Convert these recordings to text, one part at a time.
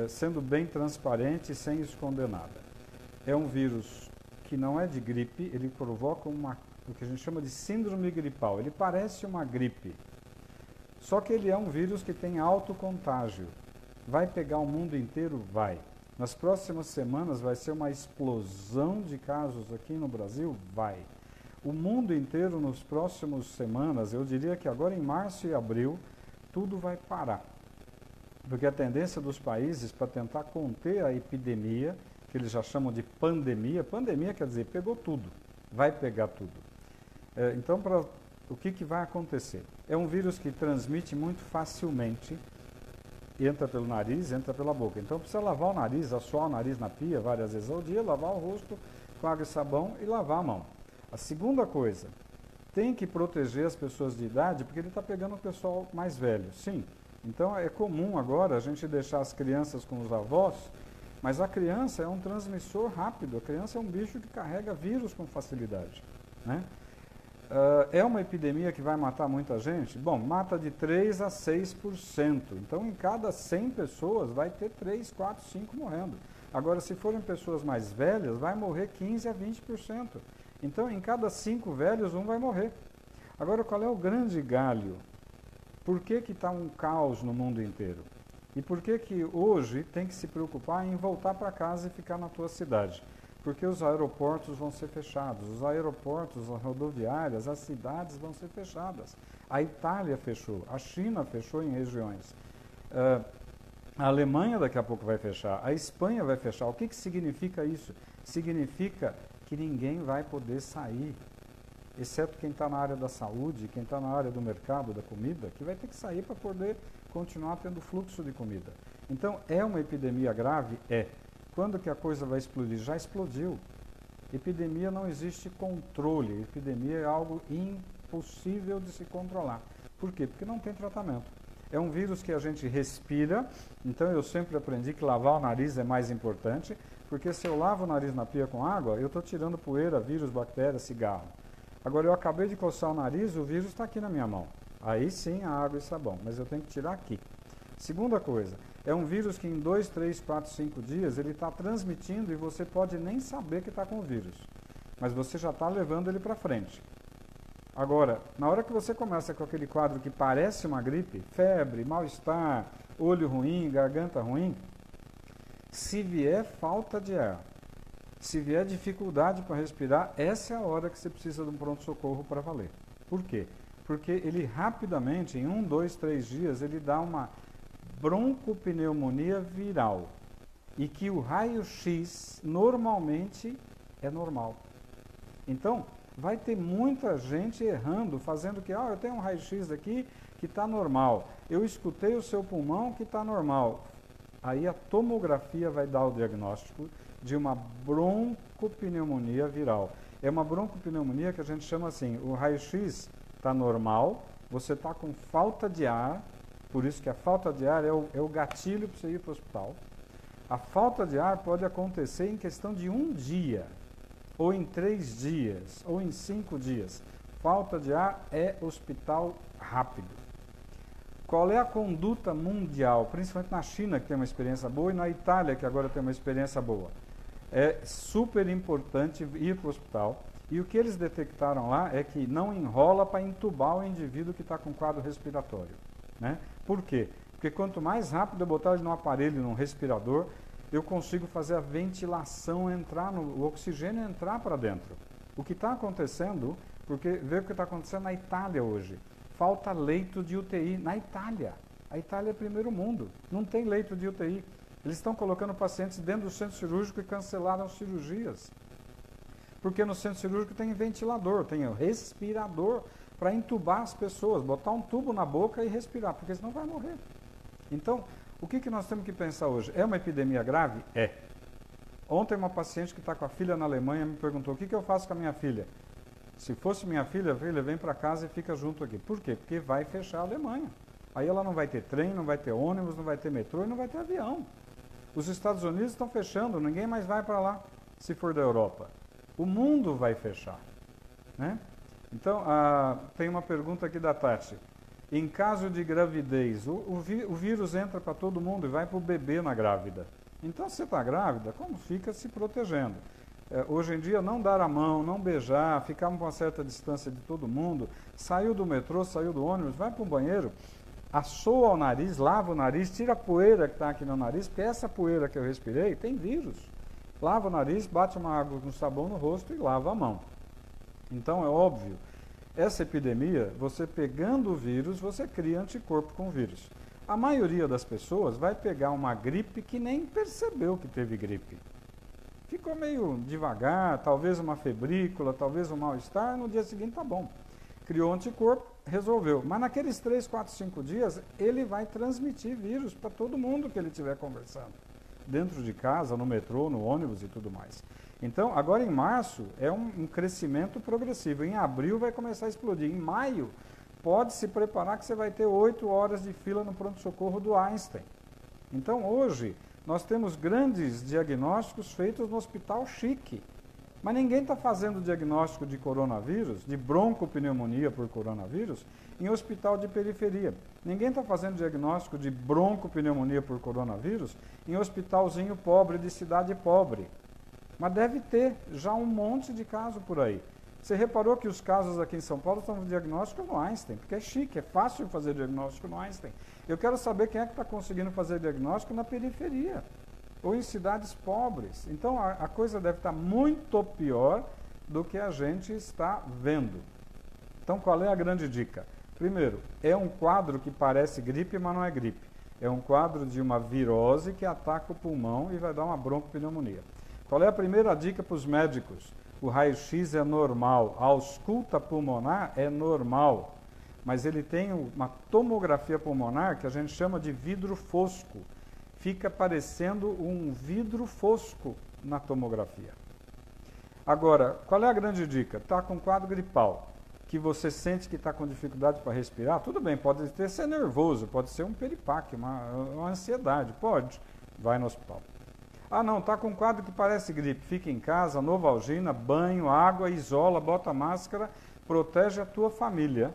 sendo bem transparente e sem esconder nada. É um vírus que não é de gripe, ele provoca o que a gente chama de síndrome gripal. Ele parece uma gripe, só que ele é um vírus que tem alto contágio. Vai pegar o mundo inteiro? Vai. Nas próximas semanas vai ser uma explosão de casos aqui no Brasil? Vai. O mundo inteiro nas próximas semanas, eu diria que agora em março e abril, tudo vai parar. Porque a tendência dos países para tentar conter a epidemia, que eles já chamam de pandemia quer dizer, pegou tudo, vai pegar tudo. Então, o que vai acontecer? É um vírus que transmite muito facilmente, entra pelo nariz, entra pela boca. Então, precisa lavar o nariz, assoar o nariz na pia várias vezes ao dia, lavar o rosto com água e sabão e lavar a mão. A segunda coisa, tem que proteger as pessoas de idade, porque ele está pegando o pessoal mais velho, sim. Então, é comum agora a gente deixar as crianças com os avós, mas a criança é um transmissor rápido, a criança é um bicho que carrega vírus com facilidade, né? É uma epidemia que vai matar muita gente? Bom, mata de 3 a 6%. Então, em cada 100 pessoas, vai ter 3, 4, 5 morrendo. Agora, se forem pessoas mais velhas, vai morrer 15 a 20%. Então, em cada 5 velhos, um vai morrer. Agora, qual é o grande galho? Por que está um caos no mundo inteiro? E por que hoje tem que se preocupar em voltar para casa e ficar na tua cidade? Porque os aeroportos vão ser fechados, os aeroportos, as rodoviárias, as cidades vão ser fechadas. A Itália fechou, a China fechou em regiões. A Alemanha daqui a pouco vai fechar, a Espanha vai fechar. O que significa isso? Significa que ninguém vai poder sair, exceto quem está na área da saúde, quem está na área do mercado, da comida, que vai ter que sair para poder continuar tendo fluxo de comida. Então, é uma epidemia grave? É. Quando que a coisa vai explodir? Já explodiu. Epidemia não existe controle. Epidemia é algo impossível de se controlar. Por quê? Porque não tem tratamento. É um vírus que a gente respira, então eu sempre aprendi que lavar o nariz é mais importante, porque se eu lavo o nariz na pia com água, eu estou tirando poeira, vírus, bactéria, cigarro. Agora, eu acabei de coçar o nariz, o vírus está aqui na minha mão. Aí sim a água e sabão, mas eu tenho que tirar aqui. Segunda coisa, é um vírus que em 2, 3, 4, 5 dias ele está transmitindo e você pode nem saber que está com o vírus, mas você já está levando ele para frente. Agora, na hora que você começa com aquele quadro que parece uma gripe, febre, mal-estar, olho ruim, garganta ruim, se vier falta de ar, se vier dificuldade para respirar, essa é a hora que você precisa de um pronto-socorro para valer. Por quê? Porque ele rapidamente, em 1, 2, 3 dias, ele dá uma broncopneumonia viral e que o raio-x normalmente é normal. Então, vai ter muita gente errando, fazendo que, eu tenho um raio-x aqui que está normal, eu escutei o seu pulmão que está normal. Aí a tomografia vai dar o diagnóstico de uma broncopneumonia viral. É uma broncopneumonia que a gente chama assim, o raio-x está normal, você está com falta de ar, por isso que a falta de ar é o gatilho para você ir para o hospital. A falta de ar pode acontecer em questão de 1 dia, ou em 3 dias, ou em 5 dias. Falta de ar é hospital rápido. Qual é a conduta mundial, principalmente na China, que tem uma experiência boa, e na Itália, que agora tem uma experiência boa? É super importante ir para o hospital. E o que eles detectaram lá é que não enrola para entubar o indivíduo que está com quadro respiratório, né? Por quê? Porque quanto mais rápido eu botar ele num aparelho, num respirador, eu consigo fazer a ventilação entrar, o oxigênio entrar para dentro. O que está acontecendo, porque vê o que está acontecendo na Itália hoje. Falta leito de UTI na Itália. A Itália é primeiro mundo, não tem leito de UTI. Eles estão colocando pacientes dentro do centro cirúrgico e cancelaram as cirurgias. Porque no centro cirúrgico tem ventilador, tem o respirador para entubar as pessoas, botar um tubo na boca e respirar, porque senão vai morrer. Então, o que nós temos que pensar hoje? É uma epidemia grave? É. Ontem uma paciente que está com a filha na Alemanha me perguntou, o que eu faço com a minha filha? Se fosse minha filha, vem para casa e fica junto aqui. Por quê? Porque vai fechar a Alemanha. Aí ela não vai ter trem, não vai ter ônibus, não vai ter metrô e não vai ter avião. Os Estados Unidos estão fechando, ninguém mais vai para lá, se for da Europa. O mundo vai fechar, né? Então, tem uma pergunta aqui da Tati. Em caso de gravidez, o vírus entra para todo mundo e vai para o bebê na grávida. Então, se você está grávida, como fica se protegendo? Hoje em dia, não dar a mão, não beijar, ficar a uma certa distância de todo mundo, saiu do metrô, saiu do ônibus, vai para o banheiro, assoa o nariz, lava o nariz, tira a poeira que está aqui no nariz, porque essa poeira que eu respirei tem vírus. Lava o nariz, bate uma água com sabão no rosto e lava a mão. Então, é óbvio, essa epidemia, você pegando o vírus, você cria anticorpo com o vírus. A maioria das pessoas vai pegar uma gripe que nem percebeu que teve gripe. Ficou meio devagar, talvez uma febrícula, talvez um mal-estar, no dia seguinte tá bom. Criou anticorpo, resolveu. Mas naqueles 3, 4, 5 dias, ele vai transmitir vírus para todo mundo que ele estiver conversando. Dentro de casa, no metrô, no ônibus e tudo mais. Então, agora em março, é um crescimento progressivo. Em abril vai começar a explodir. Em maio, pode se preparar que você vai ter 8 horas de fila no pronto-socorro do Einstein. Então, hoje, nós temos grandes diagnósticos feitos no hospital chique. Mas ninguém está fazendo diagnóstico de coronavírus, de broncopneumonia por coronavírus, em hospital de periferia. Ninguém está fazendo diagnóstico de broncopneumonia por coronavírus em hospitalzinho pobre, de cidade pobre. Mas deve ter já um monte de casos por aí. Você reparou que os casos aqui em São Paulo estão no diagnóstico no Einstein, porque é chique, é fácil fazer diagnóstico no Einstein. Eu quero saber quem é que está conseguindo fazer diagnóstico na periferia, ou em cidades pobres. Então, a coisa deve estar muito pior do que a gente está vendo. Então, qual é a grande dica? Primeiro, é um quadro que parece gripe, mas não é gripe. É um quadro de uma virose que ataca o pulmão e vai dar uma broncopneumonia. Qual é a primeira dica para os médicos? O raio-x é normal, a ausculta pulmonar é normal, mas ele tem uma tomografia pulmonar que a gente chama de vidro fosco. Fica parecendo um vidro fosco na tomografia. Agora, qual é a grande dica? Está com quadro gripal, que você sente que está com dificuldade para respirar, tudo bem, pode ser nervoso, pode ser um piripaque, uma ansiedade, pode, vai no hospital. Ah, não, está com um quadro que parece gripe. Fica em casa, Novalgina, banho, água, isola, bota máscara, protege a tua família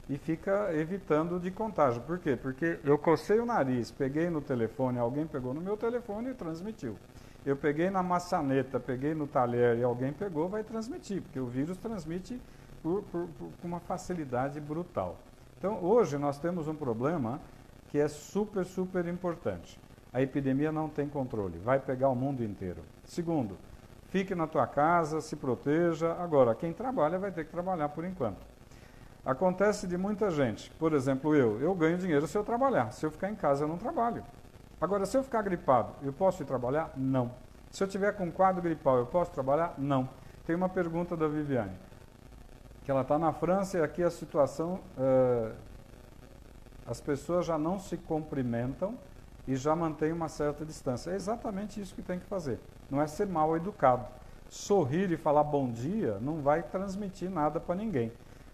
e fica evitando de contágio. Por quê? Porque eu cocei o nariz, peguei no telefone, alguém pegou no meu telefone e transmitiu. Eu peguei na maçaneta, peguei no talher e alguém pegou, vai transmitir, porque o vírus transmite com uma facilidade brutal. Então, hoje nós temos um problema que é super, super importante. A epidemia não tem controle, vai pegar o mundo inteiro. Segundo, fique na tua casa, se proteja. Agora, quem trabalha vai ter que trabalhar por enquanto. Acontece de muita gente, por exemplo, eu ganho dinheiro se eu trabalhar. Se eu ficar em casa, eu não trabalho. Agora, se eu ficar gripado, eu posso ir trabalhar? Não. Se eu tiver com um quadro gripal, eu posso trabalhar? Não. Tem uma pergunta da Viviane, que ela está na França e aqui a situação, as pessoas já não se cumprimentam e já mantém uma certa distância. É exatamente isso que tem que fazer. Não é ser mal educado. Sorrir e falar bom dia não vai transmitir nada para ninguém.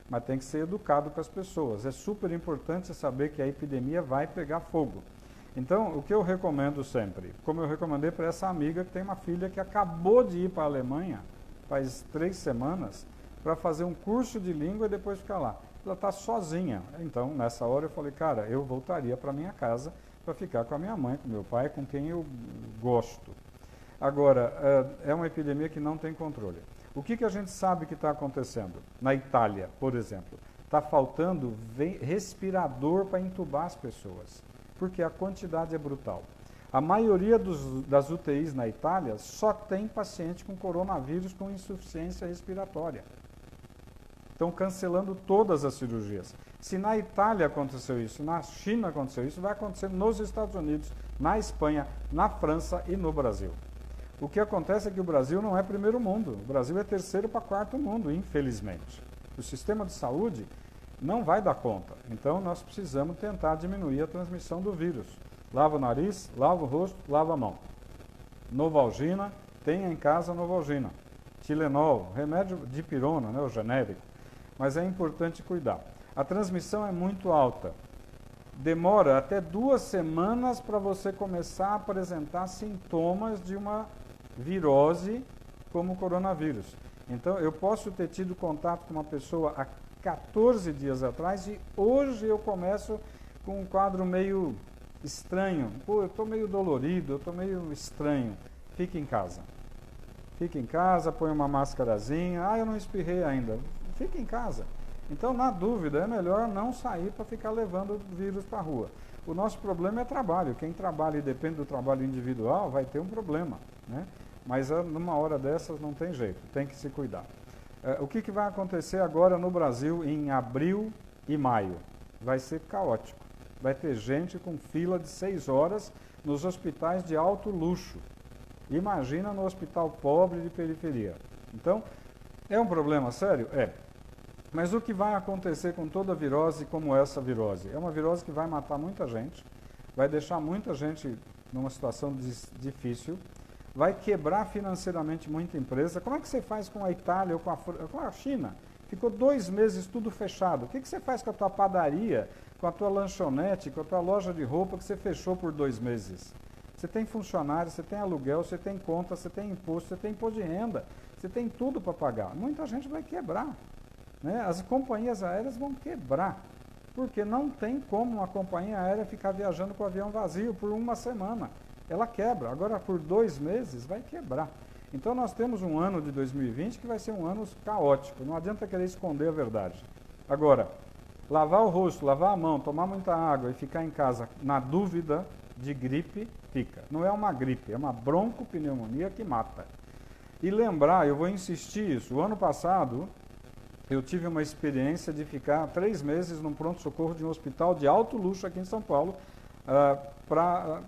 Mas tem que ser educado com as pessoas. É super importante saber que a epidemia vai pegar fogo. Então, o que eu recomendo sempre, como eu recomendei para essa amiga que tem uma filha que acabou de ir para a Alemanha, faz 3 semanas, para fazer um curso de língua e depois ficar lá. Ela está sozinha. Então, nessa hora eu falei, cara, eu voltaria para minha casa para ficar com a minha mãe, com meu pai, com quem eu gosto. Agora, é uma epidemia que não tem controle. O que a gente sabe que está acontecendo? Na Itália, por exemplo, está faltando respirador para entubar as pessoas, porque a quantidade é brutal. A maioria das UTIs na Itália só tem paciente com coronavírus com insuficiência respiratória. Estão cancelando todas as cirurgias. Se na Itália aconteceu isso, na China aconteceu isso, vai acontecer nos Estados Unidos, na Espanha, na França e no Brasil. O que acontece é que o Brasil não é primeiro mundo, o Brasil é terceiro para quarto mundo, infelizmente. O sistema de saúde não vai dar conta, então nós precisamos tentar diminuir a transmissão do vírus. Lava o nariz, lava o rosto, lava a mão. Novalgina, tenha em casa Novalgina. Tilenol, remédio de pirona, né, o genérico. Mas é importante cuidar. A transmissão é muito alta. Demora até 2 semanas para você começar a apresentar sintomas de uma virose como o coronavírus. Então, eu posso ter tido contato com uma pessoa há 14 dias atrás e hoje eu começo com um quadro meio estranho. Pô, eu estou meio dolorido, eu estou meio estranho. Fique em casa. Fique em casa, põe uma máscarazinha. Ah, eu não espirrei ainda. Fique em casa. Então, na dúvida, é melhor não sair para ficar levando o vírus para a rua. O nosso problema é trabalho. Quem trabalha e depende do trabalho individual vai ter um problema, né? Mas numa hora dessas não tem jeito, tem que se cuidar. O que vai acontecer agora no Brasil em abril e maio? Vai ser caótico. Vai ter gente com fila de 6 horas nos hospitais de alto luxo. Imagina no hospital pobre de periferia. Então, é um problema sério? É. Mas o que vai acontecer com toda virose como essa virose? É uma virose que vai matar muita gente, vai deixar muita gente numa situação difícil, vai quebrar financeiramente muita empresa. Como é que você faz com a Itália ou com a China? Ficou 2 meses tudo fechado. O que você faz com a tua padaria, com a tua lanchonete, com a tua loja de roupa que você fechou por 2 meses? Você tem funcionário, você tem aluguel, você tem conta, você tem imposto, você tem imposto de renda, você tem tudo para pagar. Muita gente vai quebrar, né? As companhias aéreas vão quebrar, porque não tem como uma companhia aérea ficar viajando com o avião vazio por 1 semana. Ela quebra. Agora, por 2 meses, vai quebrar. Então, nós temos um ano de 2020 que vai ser um ano caótico. Não adianta querer esconder a verdade. Agora, lavar o rosto, lavar a mão, tomar muita água e ficar em casa na dúvida de gripe, fica. Não é uma gripe, é uma broncopneumonia que mata. E lembrar, eu vou insistir isso, o ano passado eu tive uma experiência de ficar 3 meses num pronto-socorro de um hospital de alto luxo aqui em São Paulo, para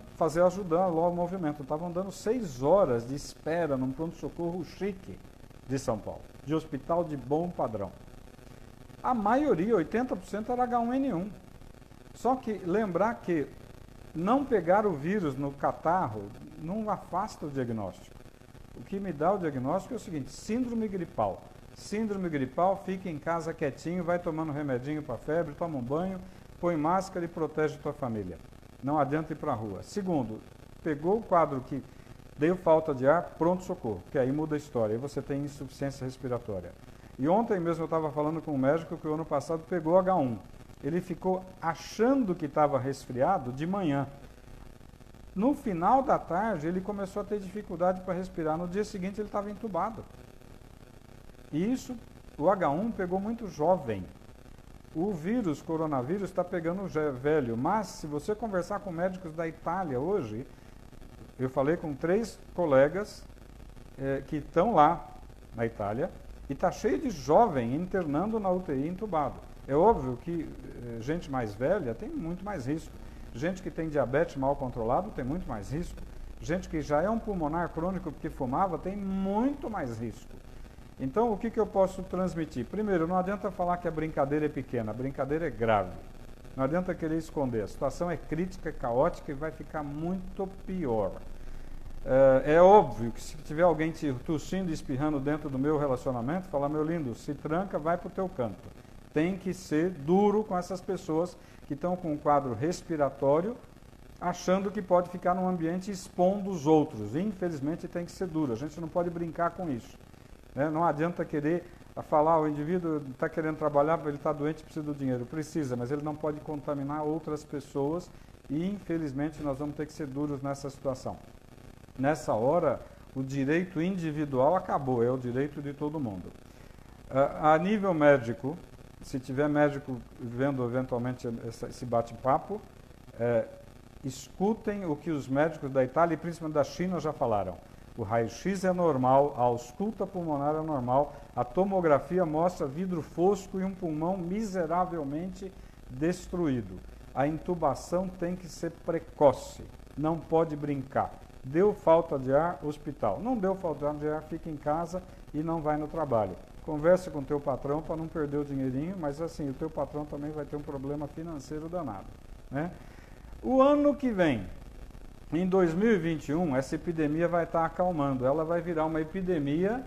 ajudar lá o movimento. Estavam dando 6 horas de espera num pronto-socorro chique de São Paulo, de hospital de bom padrão. A maioria, 80%, era H1N1. Só que lembrar que não pegar o vírus no catarro não afasta o diagnóstico. O que me dá o diagnóstico é o seguinte: síndrome gripal. Síndrome gripal, fica em casa quietinho, vai tomando remedinho para febre, toma um banho, põe máscara e protege tua família. Não adianta ir para a rua. Segundo, pegou o quadro que deu falta de ar, pronto-socorro, que aí muda a história, aí você tem insuficiência respiratória. E ontem mesmo eu estava falando com um médico que o ano passado pegou H1. Ele ficou achando que estava resfriado de manhã. No final da tarde, ele começou a ter dificuldade para respirar. No dia seguinte, ele estava entubado. E isso, o H1 pegou muito jovem. O vírus, coronavírus, está pegando velho. Mas, se você conversar com médicos da Itália hoje, eu falei com 3 colegas que estão lá na Itália, e está cheio de jovem internando na UTI entubado. É óbvio que gente mais velha tem muito mais risco. Gente que tem diabetes mal controlado tem muito mais risco. Gente que já é um pulmonar crônico porque fumava tem muito mais risco. Então, o que eu posso transmitir? Primeiro, não adianta falar que a brincadeira é pequena, a brincadeira é grave. Não adianta querer esconder. A situação é crítica, é caótica e vai ficar muito pior. É óbvio que se tiver alguém te tossindo e espirrando dentro do meu relacionamento, falar: meu lindo, se tranca, vai para o teu canto. Tem que ser duro com essas pessoas que estão com um quadro respiratório, achando que pode ficar num ambiente expondo os outros. Infelizmente tem que ser duro, a gente não pode brincar com isso. Né? Não adianta querer falar: o indivíduo está querendo trabalhar, ele está doente, precisa do dinheiro. Precisa, mas ele não pode contaminar outras pessoas e infelizmente nós vamos ter que ser duros nessa situação. Nessa hora, o direito individual acabou, é o direito de todo mundo. A nível médico, se tiver médico vendo eventualmente esse bate-papo, escutem o que os médicos da Itália e principalmente da China já falaram. O raio-x é normal, a ausculta pulmonar é normal, a tomografia mostra vidro fosco e um pulmão miseravelmente destruído. A intubação tem que ser precoce, não pode brincar. Deu falta de ar, hospital. Não deu falta de ar, fica em casa e não vai no trabalho. Converse com o teu patrão para não perder o dinheirinho, mas assim, o teu patrão também vai ter um problema financeiro danado, né? O ano que vem, em 2021, essa epidemia vai estar acalmando. Ela vai virar uma epidemia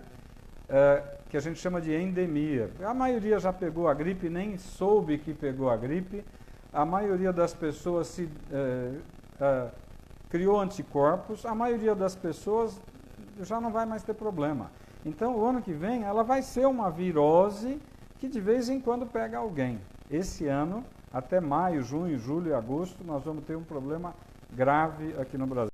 que a gente chama de endemia. A maioria já pegou a gripe, nem soube que pegou a gripe. A maioria das pessoas criou anticorpos. A maioria das pessoas já não vai mais ter problema. Então, o ano que vem, ela vai ser uma virose que de vez em quando pega alguém. Esse ano, até maio, junho, julho e agosto, nós vamos ter um problema grave aqui no Brasil.